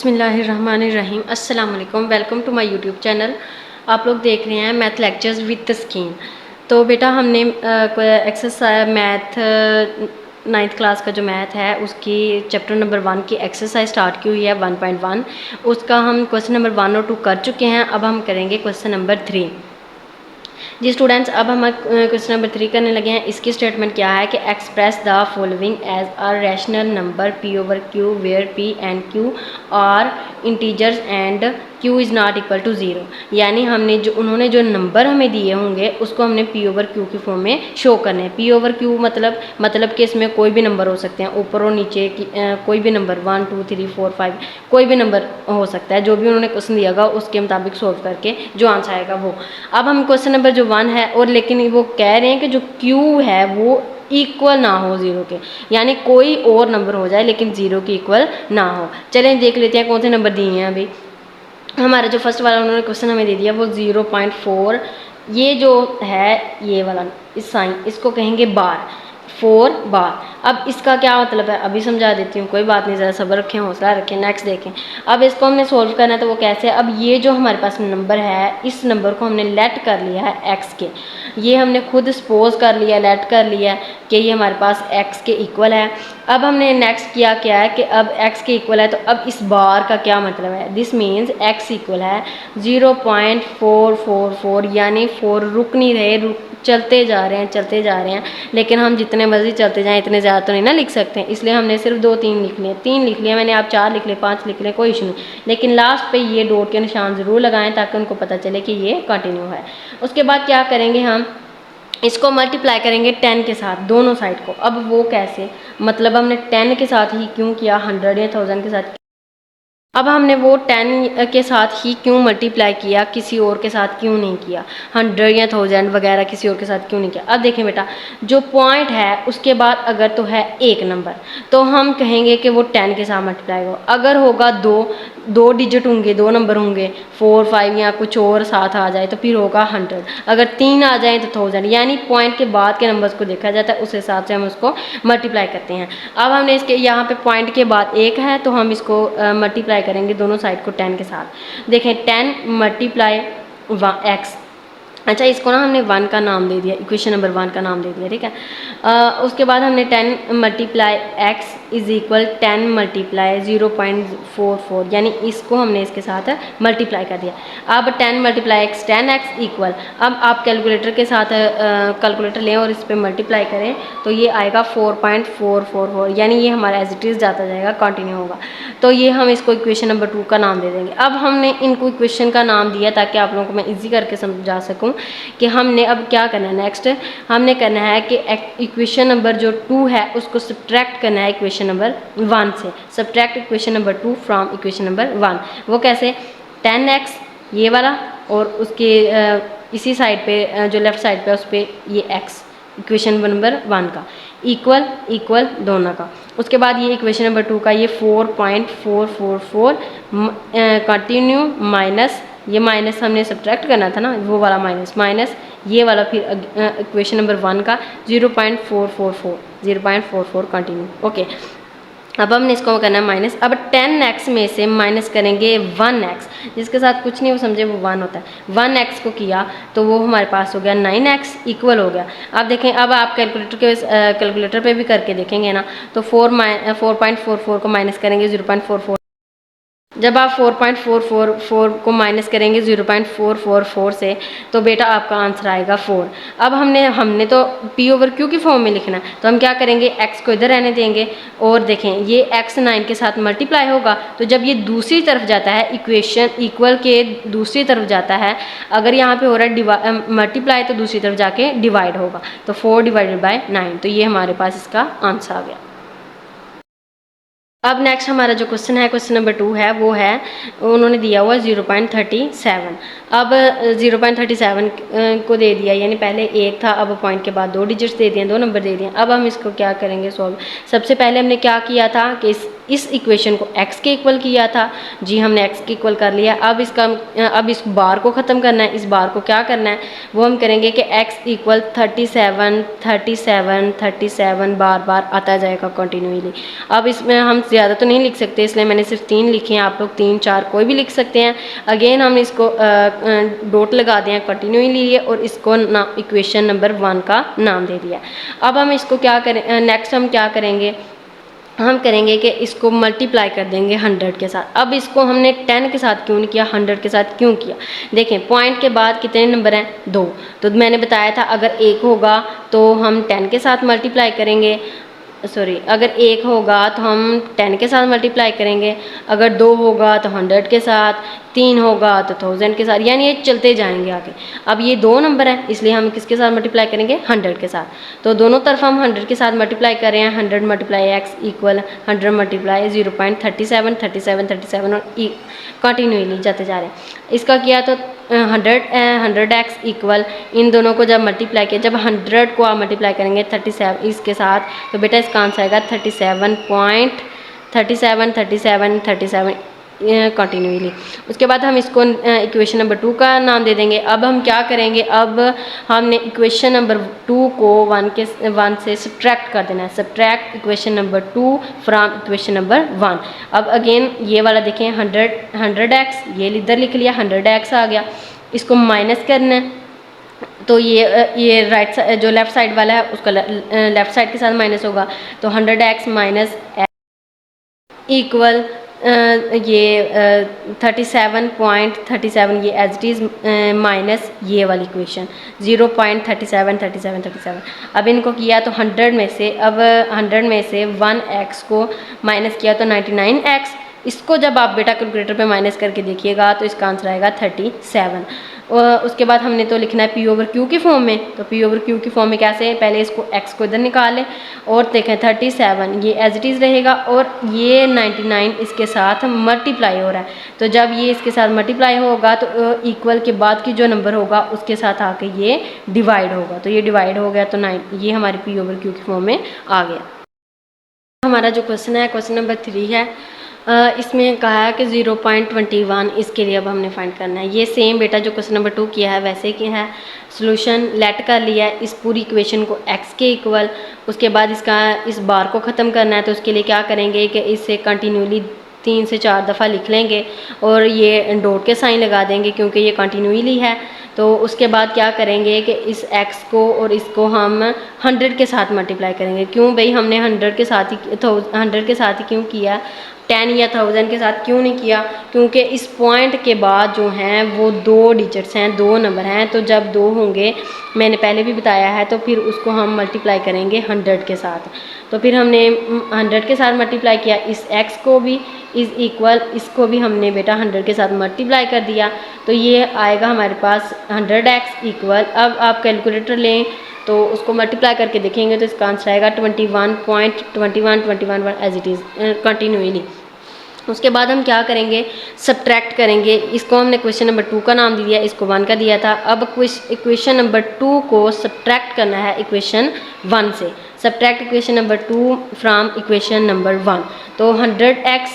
बिस्मिल्लाहिर्रहमानिर्रहीम। अस्सलाम वालेकुम। Welcome to my YouTube channel. आप लोग देख रहे हैं मैथ लेक्चर्स विद तस्कीन। तो बेटा हमने एक्सरसाइज मैथ 9th क्लास का जो मैथ है उसकी चैप्टर नंबर 1 की एक्सरसाइज स्टार्ट की हुई है 1.1। उसका हम क्वेश्चन नंबर 1 और 2 कर चुके हैं। अब हम करेंगे क्वेश्चन नंबर 3। जी स्टूडेंट्स, अब हम क्वेश्चन नंबर 3 करने लगे हैं। इसकी स्टेटमेंट क्या है कि express the following as a rational number P over Q where P and Q are integers and Q is not equal to zero. यानी उन्होंने जो नंबर हमें दिए होंगे उसको हमने पी ओवर क्यू की फॉर्म में शो करने हैं। पी ओवर क्यू मतलब कि इसमें कोई भी नंबर हो सकते हैं, ऊपर और नीचे की कोई भी नंबर 1 2 3 4 5 कोई भी नंबर हो सकता है। जो भी उन्होंने क्वेश्चन दिया होगा उसके मुताबिक सोल्व करके जो आंसर आएगा वो। अब हम क्वेश्चन नंबर जो 1 है और लेकिन वो कह रहे हैं कि जो क्यू है वो इक्वल ना हो ज़ीरो के, यानी कोई और नंबर हो जाए लेकिन ज़ीरो के इक्वल ना हो। चलें देख लेते हैं कौन से नंबर दिए हैं। अभी हमारा जो फर्स्ट वाला उन्होंने क्वेश्चन हमें दे दिया वो 0.4। ये जो है ये वाला इस साइन इसको कहेंगे बार, 4 बार। अब इसका क्या मतलब है अभी समझा देती हूँ, कोई बात नहीं, ज़रा सब्र रखें, हौसला रखें। नेक्स्ट देखें। अब इसको हमने सोल्व करना है तो वो कैसे। अब ये जो हमारे पास नंबर है इस नंबर को हमने लेट कर लिया है एक्स के। ये हमने खुद सपोज कर लिया, लेट कर लिया कि ये हमारे पास एक्स के इक्वल है। अब हमने नेक्स्ट किया क्या है कि अब एक्स के इक्वल है तो अब इस बार का क्या मतलब है। दिस मीन्स एक्स इक्वल है 0.444, यानी 4 रुक नहीं रहे, चलते जा रहे हैं। लेकिन हम जितने मर्जी चलते जाएं इतने ज़्यादा तो नहीं ना लिख सकते, इसलिए हमने सिर्फ 2 3 लिख लिए। 3 लिख लिया मैंने, आप 4 लिख ले, 5 लिख ले, कोई इशू नहीं। लेकिन लास्ट पे ये डॉट के निशान ज़रूर लगाएं ताकि उनको पता चले कि ये कंटिन्यू है। उसके बाद क्या करेंगे, हम इसको मल्टीप्लाई करेंगे 10 के साथ दोनों साइड को। अब वो कैसे, मतलब हमने 10 के साथ ही क्यों किया, 100 या 1000 के साथ। अब हमने वो 10 के साथ ही क्यों मल्टीप्लाई किया, किसी और के साथ क्यों नहीं किया, 100 या 1000 वगैरह किसी और के साथ क्यों नहीं किया। अब देखें बेटा, जो पॉइंट है उसके बाद अगर तो है एक नंबर तो हम कहेंगे कि वो 10 के साथ मल्टीप्लाई हो। अगर होगा दो डिजिट होंगे, 2 नंबर होंगे, 4 5 या कुछ और साथ आ जाए तो फिर होगा 100। अगर 3 आ जाए तो 1000, यानी पॉइंट के बाद के नंबर्स को देखा जाता है, उस हिसाब से हम उसको मल्टीप्लाई करते हैं। अब हमने इसके यहाँ पे पॉइंट के बाद 1 है तो हम इसको मल्टीप्लाई करेंगे दोनों साइड को 10 के साथ। देखें 10 मल्टीप्लाई एक्स। अच्छा, इसको ना हमने 1 का नाम दे दिया, इक्वेशन नंबर 1 का नाम दे दिया, ठीक है। उसके बाद हमने 10 multiply x is equal 10 multiply 0.44, यानी इसको हमने इसके साथ मल्टीप्लाई कर दिया। अब 10 मल्टीप्लाई एक्स 10x इक्वल, अब आप कैलकुलेटर के साथ कैलकुलेटर लें और इस पर मल्टीप्लाई करें तो ये आएगा 4.444, यानी ये हमारा एज इट इज़ जाता जाएगा, कंटिन्यू होगा। तो ये हम इसको इक्वेशन नंबर 2 का नाम दे देंगे। अब हमने इनको इक्वेशन का नाम दिया ताकि आप लोगों को मैं इजी करके समझा सकूं कि हमने अब क्या करना है। नेक्स्ट हमने करना है कि इक्वेशन नंबर जो 2 है उसको सब्ट्रैक्ट करना है इक्वेशन नंबर 1 से। Subtract equation number 2 from equation number 1। वो कैसे, 10x ये वाला और उसके इसी साइड पे जो लेफ्ट साइड पे उस पर ये x, इक्वेशन नंबर 1 का इक्वल दोनों का। उसके बाद ये इक्वेशन नंबर 2 का ये 4.444 कंटिन्यू माइनस, ये माइनस हमने सब्ट्रैक्ट करना था ना, वो वाला माइनस ये वाला फिर इक्वेशन नंबर 1 का 0.444 कंटिन्यू। ओके, अब हमने इसको करना है माइनस। अब 10x में से माइनस करेंगे 1x, जिसके साथ कुछ नहीं वो समझे वो 1 होता है। 1x को किया तो वो हमारे पास हो गया 9x इक्वल हो गया। अब देखें, अब आप कैलकुलेटर पे भी करके देखेंगे ना तो 4.44 को माइनस करेंगे 0.44। जब आप 4.444 को माइनस करेंगे 0.444 से तो बेटा आपका आंसर आएगा 4। अब हमने तो पी ओवर क्यू की फॉर्म में लिखना है तो हम क्या करेंगे, x को इधर रहने देंगे और देखें ये x 9 के साथ मल्टीप्लाई होगा तो जब ये दूसरी तरफ जाता है, इक्वेशन इक्वल के दूसरी तरफ जाता है, अगर यहाँ पे हो रहा है मल्टीप्लाई तो दूसरी तरफ जाके डिवाइड होगा, तो 4 डिवाइडेड बाई 9, तो ये हमारे पास इसका आंसर आ गया। अब नेक्स्ट हमारा जो क्वेश्चन है, क्वेश्चन नंबर 2 है, वो है उन्होंने दिया हुआ 0.37। अब 0.37 को दे दिया, यानी पहले 1 था, अब पॉइंट के बाद 2 डिजिट्स दे दिए, 2 नंबर दे दिए। अब हम इसको क्या करेंगे सॉल्व। सबसे पहले हमने क्या किया था कि इस इक्वेशन को x के इक्वल किया था। जी हमने x के इक्वल कर लिया। अब इस बार को ख़त्म करना है। इस बार को क्या करना है वो हम करेंगे कि x इक्वल 37 37 37 बार बार आता जाएगा कंटिन्यूली। अब इसमें हम ज़्यादा तो नहीं लिख सकते, इसलिए मैंने सिर्फ 3 लिखे हैं। आप लोग 3 4 कोई भी लिख सकते हैं। अगेन हम इसको डॉट लगा दें कंटिन्यूली लिए और इसको इक्वेशन नंबर 1 का नाम दे दिया। अब हम इसको क्या करें, नेक्स्ट हम क्या करेंगे, हम करेंगे कि इसको मल्टीप्लाई कर देंगे 100 के साथ। अब इसको हमने 10 के साथ क्यों नहीं किया, 100 के साथ क्यों किया? देखें पॉइंट के बाद कितने नंबर हैं, 2। तो मैंने बताया था अगर 1 होगा तो हम 10 के साथ मल्टीप्लाई करेंगे, सॉरी अगर 1 होगा तो हम 10 के साथ मल्टीप्लाई करेंगे, अगर 2 होगा तो 100 के साथ, 3 होगा तो 1000 के साथ, यानी ये चलते जाएंगे आगे। अब ये 2 नंबर हैं इसलिए हम किसके साथ मल्टीप्लाई करेंगे, 100 के साथ। तो दोनों तरफ हम 100 के साथ मल्टीप्लाई कर रहे हैं। 100 मल्टीप्लाई एक्स इक्वल 100 मल्टीप्लाई 0.37 37 37 और कंटिन्यूली जाते जा रहे हैं। इसका किया तो 100x इक्वल, इन दोनों को जब मल्टीप्लाई किया, जब 100 को आप मल्टीप्लाई करेंगे 37 इसके साथ तो बेटा इसका आंसर आएगा 37 कंटिन्यूली। उसके बाद हम इसको इक्वेशन नंबर 2 का नाम दे देंगे। अब हम क्या करेंगे, अब हमने इक्वेशन नंबर 2 को 1 से सब्ट्रैक्ट कर देना है। Subtract equation number 2 from equation number 1। अब अगेन ये वाला देखें 100x, ये इधर लिख लिया 100x आ गया। इसको माइनस करना है तो ये राइट साइड जो लेफ़्ट साइड वाला है उसका लेफ़्ट साइड के साथ माइनस होगा। तो 100x माइनस इक्वल ये 37.37 ये एज इट इज़ माइनस ये वाली इक्वेशन 0.37 अब इनको किया तो 100 में से, अब 100 में से 1x को माइनस किया तो 99x। इसको जब आप बेटा कैलकुलेटर पे माइनस करके देखिएगा तो इसका आंसर आएगा 37। उसके बाद हमने तो लिखना है पी ओवर क्यू की फॉर्म में। तो पी ओवर क्यू की फॉर्म में कैसे, पहले इसको x को इधर निकालें और देखें 37 ये एज इट इज़ रहेगा और ये 99 इसके साथ मल्टीप्लाई हो रहा है। तो जब ये इसके साथ मल्टीप्लाई होगा तो इक्वल के बाद की जो नंबर होगा उसके साथ आके ये डिवाइड होगा। तो ये डिवाइड हो गया तो 9, ये हमारी पी ओवर क्यू की फॉर्म में आ गया। हमारा जो क्वेश्चन है क्वेश्चन नंबर 3 है। इसमें कहा है कि 0.21 इसके लिए अब हमने फाइंड करना है। ये सेम बेटा जो क्वेश्चन नंबर 2 किया है वैसे किया है। सॉल्यूशन लेट कर लिया है इस पूरी इक्वेशन को x के इक्वल। उसके बाद इस बार को ख़त्म करना है तो उसके लिए क्या करेंगे कि इसे कंटिन्यूली 3 से 4 दफ़ा लिख लेंगे और ये डॉट के साइन लगा देंगे क्योंकि ये कंटिन्यूली है। तो उसके बाद क्या करेंगे कि इस x को और इसको हम 100 के साथ मल्टीप्लाई करेंगे। क्यों भाई हमने 100 के साथ ही क्यों किया, 10 या 1000 के साथ क्यों नहीं किया? क्योंकि इस पॉइंट के बाद जो हैं वो 2 डिजिट्स हैं, 2 नंबर हैं। तो जब 2 होंगे, मैंने पहले भी बताया है, तो फिर उसको हम मल्टीप्लाई करेंगे 100 के साथ। तो फिर हमने 100 के साथ मल्टीप्लाई किया, इस x को भी इज़ इक्वल, इसको भी हमने बेटा 100 के साथ मल्टीप्लाई कर दिया। तो ये आएगा हमारे पास 100x इक्वल। अब आप कैलकुलेटर लें तो उसको मल्टीप्लाई करके देखेंगे तो इसका आंसर आएगा 21.21 एज इट इज़ कंटिन्यूली। उसके बाद हम क्या करेंगे, सब्ट्रैक्ट करेंगे। इसको हमने क्वेश्चन नंबर 2 का नाम दिया, इसको 1 का दिया था। अब इक्वेशन नंबर 2 को सब्ट्रैक्ट करना है इक्वेशन 1 से। Subtract equation number 2 from equation number 1। तो 100x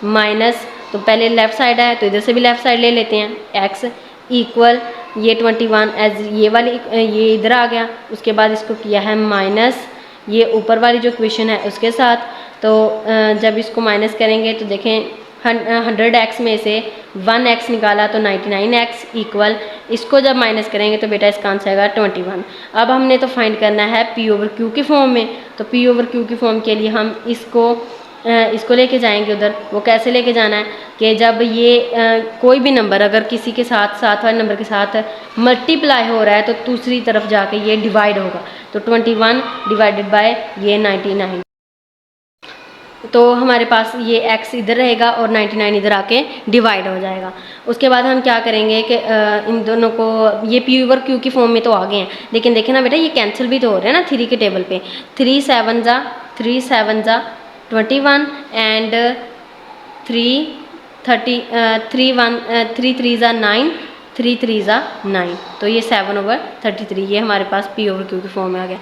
माइनस, तो पहले लेफ़्ट साइड है तो इधर से भी लेफ़्ट साइड ले लेते हैं, x इक्वल ये 21 एज ये वाली ये इधर आ गया। उसके बाद इसको किया है माइनस ये ऊपर वाली जो इक्वेशन है उसके साथ। तो जब इसको माइनस करेंगे तो देखें 100x में से 1x निकाला तो 99x इक्वल, इसको जब माइनस करेंगे तो बेटा इसका आंसर आएगा 21। अब हमने तो फाइंड करना है पी ओवर क्यू की फॉर्म में। तो पी ओवर क्यू की फॉर्म के लिए हम इसको लेके जाएंगे उधर। वो कैसे लेके जाना है कि जब ये कोई भी नंबर अगर किसी के साथ वाले नंबर के साथ मल्टीप्लाई हो रहा है तो दूसरी तरफ जाके ये डिवाइड होगा। तो 21 डिवाइडेड बाय ये 99, तो हमारे पास ये x इधर रहेगा और 99 इधर आके डिवाइड हो जाएगा। उसके बाद हम क्या करेंगे कि इन दोनों को, ये पी ओवर क्यू की फॉर्म में तो आ गए हैं, लेकिन देखें ना बेटा ये कैंसिल भी तो हो रहे हैं ना 3 के टेबल पे। 3 7 जा 21 एंड 3 3 जा 9 3 3 9, तो ये 7/33 ये हमारे पास P/Q की फॉर्म में आ गया।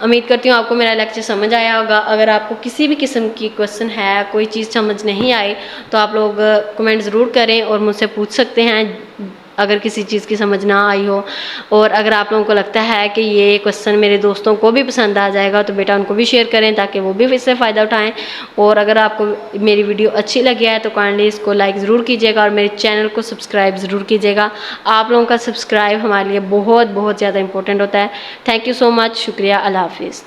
उम्मीद करती हूँ आपको मेरा लेक्चर समझ आया होगा। अगर आपको किसी भी किस्म की क्वेश्चन है, कोई चीज़ समझ नहीं आई, तो आप लोग कमेंट ज़रूर करें और मुझसे पूछ सकते हैं अगर किसी चीज़ की समझ ना आई हो। और अगर आप लोगों को लगता है कि ये क्वेश्चन मेरे दोस्तों को भी पसंद आ जाएगा, तो बेटा उनको भी शेयर करें ताकि वो भी इससे फ़ायदा उठाएं। और अगर आपको मेरी वीडियो अच्छी लगी है तो काइंडली इसको लाइक ज़रूर कीजिएगा और मेरे चैनल को सब्सक्राइब ज़रूर कीजिएगा। आप लोगों का सब्सक्राइब हमारे लिए बहुत बहुत ज़्यादा इंपॉर्टेंट होता है। थैंक यू सो मच, शुक्रिया, अल्लाह हाफिज़।